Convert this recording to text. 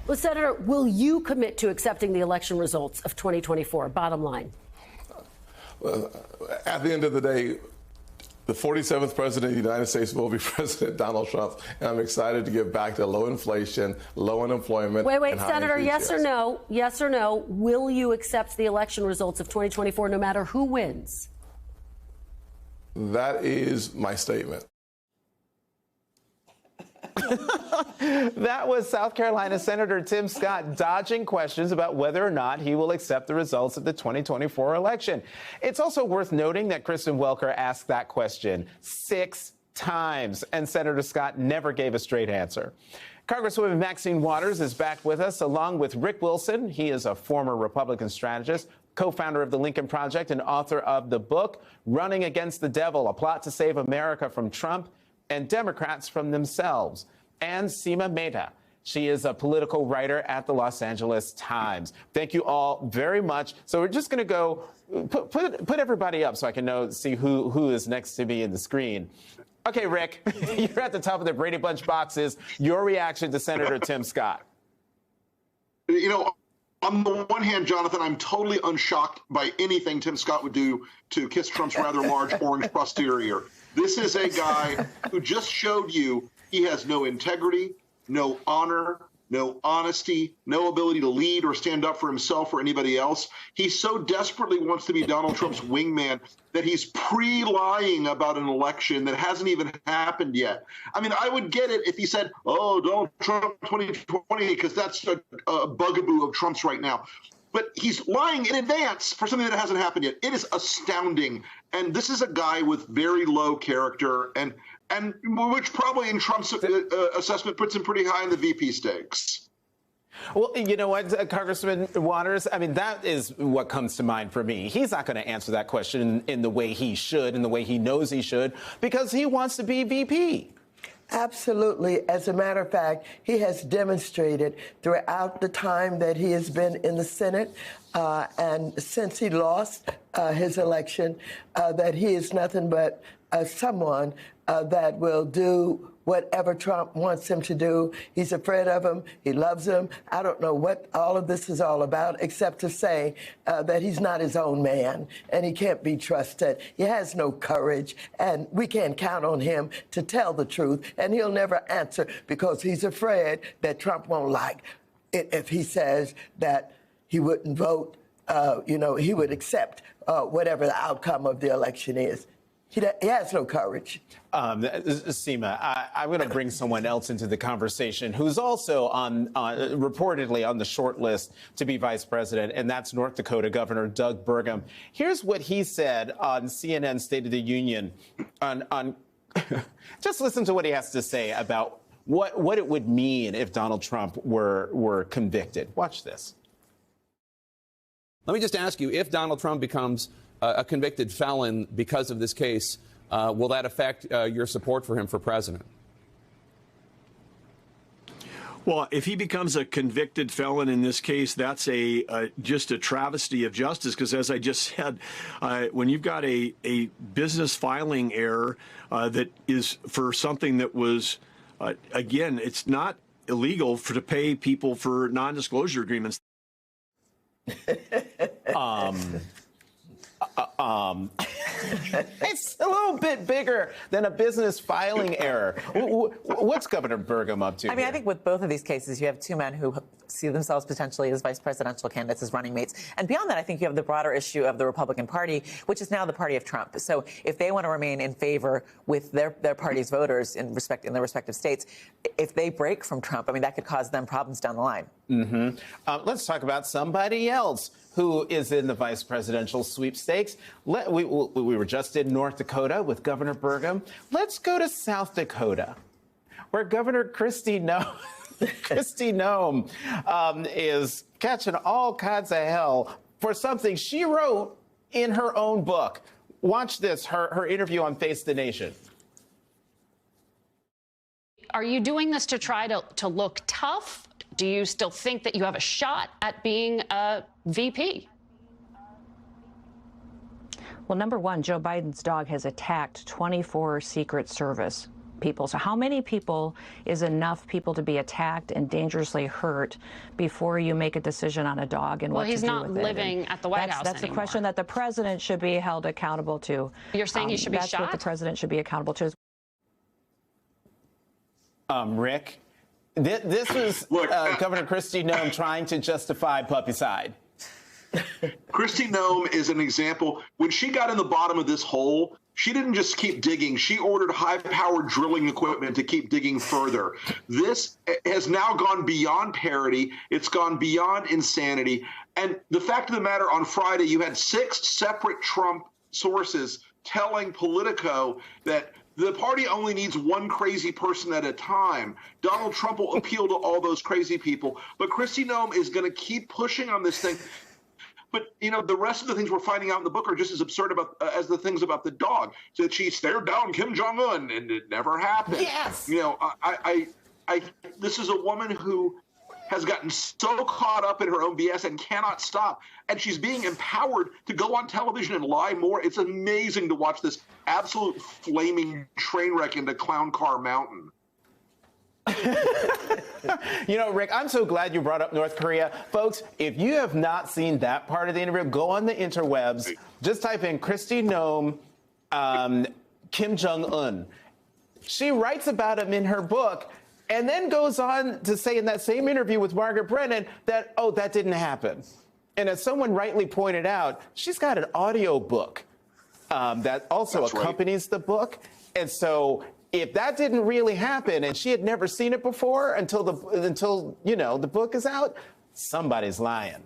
Well, Senator, will you commit to accepting the election results of 2024? Bottom line. At the end of the day, the 47th president of the United States will be President Donald Trump, and I'm excited to get back to low inflation, low unemployment. Wait, Senator, yes or no? Yes or no? Will you accept the election results of 2024 no matter who wins? That is my statement. That was South Carolina Senator Tim Scott dodging questions about whether or not he will accept the results of the 2024 election. It's also worth noting that Kristen Welker asked that question 6 times, and Senator Scott never gave a straight answer. Congresswoman Maxine Waters is back with us, along with Rick Wilson. He is a former Republican strategist, co-founder of the Lincoln Project, and author of the book Running Against the Devil, A Plot to Save America from Trump and Democrats from Themselves, and Seema Mehta. She is a political writer at the Los Angeles Times. Thank you all very much. So we're just going to go put everybody up so I can see who is next to me in the screen. Okay, Rick, you're at the top of the Brady Bunch boxes. Your reaction to Senator Tim Scott. You know, on the one hand, Jonathan, I'm totally unshocked by anything Tim Scott would do to kiss Trump's rather large orange posterior. This is a guy who just showed you he has no integrity, no honor, no honesty, no ability to lead or stand up for himself or anybody else. He so desperately wants to be Donald Trump's wingman that he's pre-lying about an election that hasn't even happened yet. I mean, I would get it if he said, oh, Donald Trump 2020, because that's a bugaboo of Trump's right now. But he's lying in advance for something that hasn't happened yet. It is astounding. And this is a guy with very low character, and which probably in Trump's assessment puts him pretty high in the VP stakes. Well, you know what, Congressman Waters? I mean, that is what comes to mind for me. He's not going to answer that question in the way he should, in the way he knows he should, because he wants to be VP. Absolutely. As a matter of fact, he has demonstrated throughout the time that he has been in the Senate and since he lost his election that he is nothing but someone that will do whatever Trump wants him to do. He's afraid of him. He loves him. I don't know what all of this is all about, except to say that he's not his own man and he can't be trusted. He has no courage, and we can't count on him to tell the truth. And he'll never answer because he's afraid that Trump won't like it if he says that he wouldn't vote, he would accept whatever the outcome of the election is. He has no courage. Seema, I'm going to bring someone else into the conversation who's also reportedly on the short list to be vice president, and that's North Dakota Governor Doug Burgum. Here's what he said on CNN State of the Union. Just listen to what he has to say about what it would mean if Donald Trump were convicted. Watch this. Let me just ask you, if Donald Trump becomes a convicted felon because of this case, will that affect your support for him for president? Well, if he becomes a convicted felon in this case, that's just a travesty of justice, because as I just said, when you've got a business filing error that is for something that was, again, it's not illegal to pay people for non-disclosure agreements. It's a little bit bigger than a business filing error. What's Governor Burgum up to? I mean, I think with both of these cases, you have two men who see themselves potentially as vice presidential candidates, as running mates. And beyond that, I think you have the broader issue of the Republican Party, which is now the party of Trump. So if they want to remain in favor with their party's voters in their respective states, if they break from Trump, I mean, that could cause them problems down the line. Mm-hmm. Let's talk about somebody else who is in the vice presidential sweepstakes. We were just in North Dakota with Governor Burgum. Let's go to South Dakota, where Governor Kristi Noem is catching all kinds of hell for something she wrote in her own book. Watch this, her interview on Face the Nation. Are you doing this to try to look tough? Do you still think that you have a shot at being a VP? Well, number one, Joe Biden's dog has attacked 24 Secret Service people. So how many people is enough people to be attacked and dangerously hurt before you make a decision on a dog and what to do with it? Well, he's not living at the White House That's anymore. a question that the president should be held accountable to. You're saying he should be That's shot? what the president should be accountable to. Rick, this was Governor Kristi Noem trying to justify puppycide. Kristi Noem is an example. When she got in the bottom of this hole, she didn't just keep digging. She ordered high-powered drilling equipment to keep digging further. This has now gone beyond parody. It's gone beyond insanity. And the fact of the matter, on Friday, you had 6 separate Trump sources telling Politico that the party only needs one crazy person at a time. Donald Trump will appeal to all those crazy people. But Kristi Noem is going to keep pushing on this thing. But, you know, the rest of the things we're finding out in the book are just as absurd as the things about the dog. So that she stared down Kim Jong-un and it never happened. Yes. You know, this is a woman who has gotten so caught up in her own BS and cannot stop. And she's being empowered to go on television and lie more. It's amazing to watch this absolute flaming train wreck into Clown Car Mountain. You know, Rick, I'm so glad you brought up North Korea. Folks, if you have not seen that part of the interview, go on the interwebs. Just type in Kristi Noem, Kim Jong-un. She writes about him in her book and then goes on to say in that same interview with Margaret Brennan that, oh, that didn't happen. And as someone rightly pointed out, she's got an audio book that also accompanies the book. And so if that didn't really happen and she had never seen it before until you know the book is out, somebody's lying.